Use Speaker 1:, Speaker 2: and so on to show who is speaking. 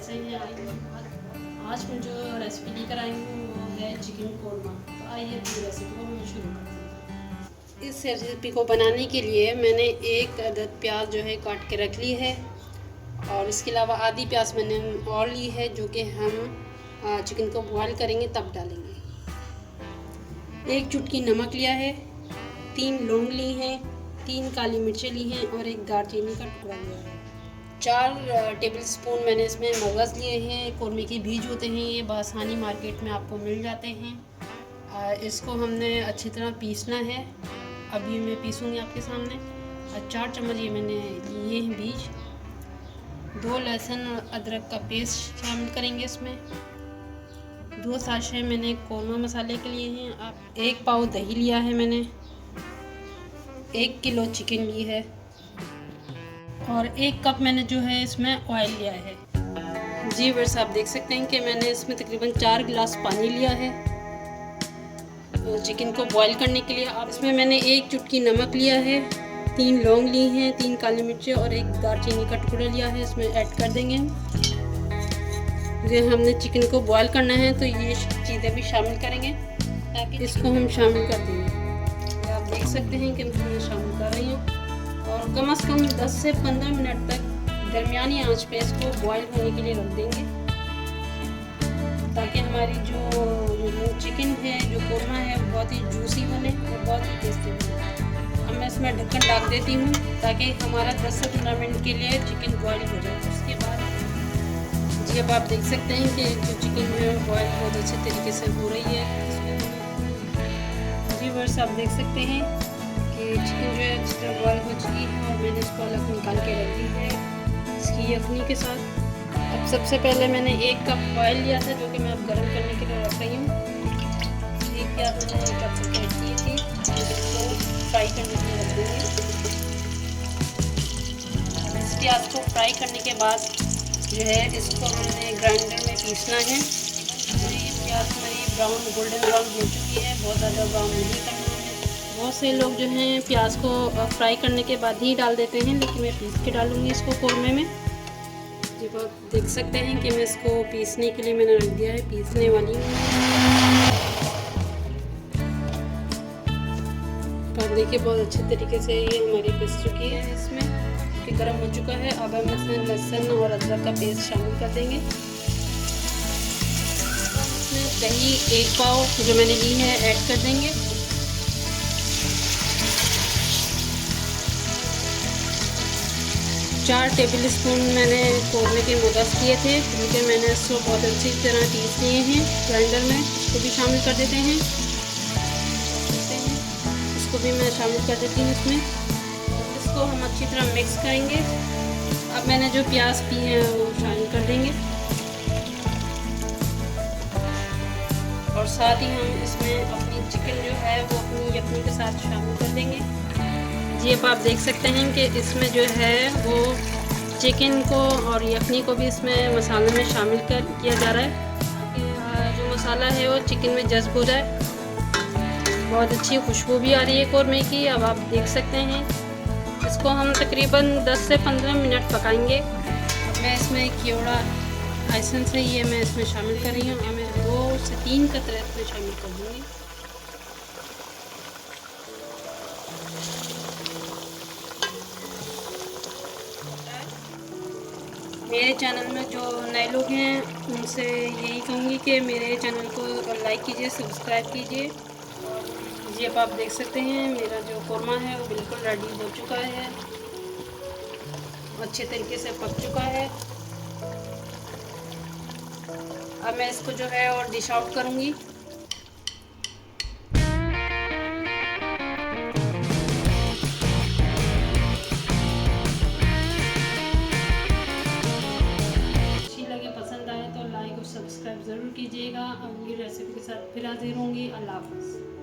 Speaker 1: कैसे हैं? आज मैं जो रेसिपी लेकर आई हूँ वो है चिकन कोरमा। तो आइए पूरी रेसिपी को हम शुरू करते हैं। इस रेसिपी को बनाने के लिए मैंने एक अदद प्याज जो है काट के रख ली है और इसके अलावा आधी प्याज मैंने और ली है जो कि हम चिकन को बॉयल करेंगे तब डालेंगे। एक चुटकी नमक लिया है, 3 लौंग ली हैं, 3 काली मिर्चें ली हैं और एक दालचीनी का टुकड़ा लिया है। 4 टेबलस्पून मैंने इसमें मगज़ लिए हैं। कौरमे के बीज होते हैं, ये बआसानी मार्केट में आपको मिल जाते हैं। इसको हमने अच्छी तरह पीसना है। अभी मैं पीसूँगी आपके सामने। 4 चम्मच ये मैंने लिए हैं बीज। 2 लहसुन और अदरक का पेस्ट शामिल करेंगे इसमें। 2 साशे मैंने कौरमा मसाले के लिए हैं। आप 1 पाव दही लिया है मैंने। 1 किलो चिकन ली है और 1 कप मैंने जो है इसमें ऑयल लिया है। जी व्यूअर्स, आप देख सकते हैं कि मैंने इसमें तकरीबन 4 गिलास पानी लिया है तो चिकन को बॉईल करने के लिए। अब इसमें मैंने 1 चुटकी नमक लिया है, 3 लौंग ली हैं, 3 काली मिर्चें और 1 दालचीनी का टुकड़ा लिया है। इसमें ऐड कर देंगे हम। ये हमने चिकन को बॉईल करना है तो ये चीज़ें भी शामिल करेंगे ताकि इसको हम शामिल कर देंगे। आप देख सकते हैं कि मैं शामिल कर रही हूँ और कम से कम 10 से 15 मिनट तक दरमियानी आंच पे इसको बॉईल होने के लिए रख देंगे ताकि हमारी जो चिकन है, जो कोरमा है, बहुत ही जूसी बने और बहुत ही टेस्टी बने। अब मैं इसमें ढक्कन डाल देती हूँ ताकि हमारा 10 से 15 मिनट के लिए चिकन बॉईल हो जाए। उसके बाद जी अब आप देख सकते हैं कि जो चिकन है बॉईल बहुत अच्छे तरीके से हो रही है। जी व्यूअर्स, आप देख सकते हैं कि चिकन जो है अच्छी तरह बॉयल हो चुकी है और मैंने इसको अलग निकाल के रख दी है इसकी यखनी के साथ। अब सबसे पहले मैंने 1 कप ऑयल लिया था जो कि मैं अब गर्म करने के लिए रख रही हूँ। एक प्याज मैंने 1 कप ऐड की थी, इसको फ्राई करने के लिए रख देंगे। इस प्याज को फ्राई करने के बाद जो है इसको हमने ग्राइंडर में पीसना है। तो ये प्याज हमारी गोल्डन ब्राउन हो चुकी है, बहुत ज़्यादा ब्राउन नहीं करना है। बहुत से लोग जो हैं प्याज को फ्राई करने के बाद ही डाल देते हैं, लेकिन मैं पीस के डालूँगी इसको कोरमे में। जब आप देख सकते हैं कि मैं इसको पीसने के लिए मैंने रख दिया है, पीसने वाली हूँ। तो देखिए बहुत अच्छे तरीके से ये हमारी पिस चुकी है, इसमें कि गर्म हो चुका है। अब हम इसमें लहसुन और अदरक का पेस्ट शामिल कर देंगे। दही 1 पाव जो मैंने ली है ऐड कर देंगे। चार टेबलस्पून मैंने कौरमे के मगज़ लिए थे क्योंकि मैंने इसको बहुत अच्छी तरह पीस लिए हैं ग्राइंडर में। इसको भी शामिल कर देते हैं। इसको भी मैं शामिल कर देती हूँ इसमें। इसको हम अच्छी तरह मिक्स करेंगे। अब मैंने जो प्याज पी है वो शामिल कर देंगे और साथ ही हम इसमें अपनी चिकन जो है वो अपनी यखनी के साथ शामिल कर देंगे। जी अब आप देख सकते हैं कि इसमें जो है वो चिकन को और यखनी को भी इसमें मसाले में शामिल किया जा रहा है। जो मसाला है वो चिकन में जज्ब हो जाए। बहुत अच्छी खुशबू भी आ रही है कोरमे की। अब आप देख सकते हैं इसको हम तकरीबन 10 से 15 मिनट पकाएंगे। मैं इसमें केवड़ा एसेंस है ये मैं इसमें शामिल कर रही हूँ। मैं 2 से 3 कतरे इसमें शामिल कर दूँगी। मेरे चैनल में जो नए लोग हैं उनसे यही कहूँगी कि मेरे चैनल को लाइक कीजिए, सब्सक्राइब कीजिए। जी अब आप देख सकते हैं मेरा जो कोरमा है वो बिल्कुल रेडी हो चुका है, अच्छे तरीके से पक चुका है। अब मैं इसको जो है और डिश आउट करूँगी। पसंद आए तो लाइक और सब्सक्राइब ज़रूर कीजिएगा। अगली रेसिपी के साथ फिर हाजिर होंगी। अल्लाह हाफ़िज़।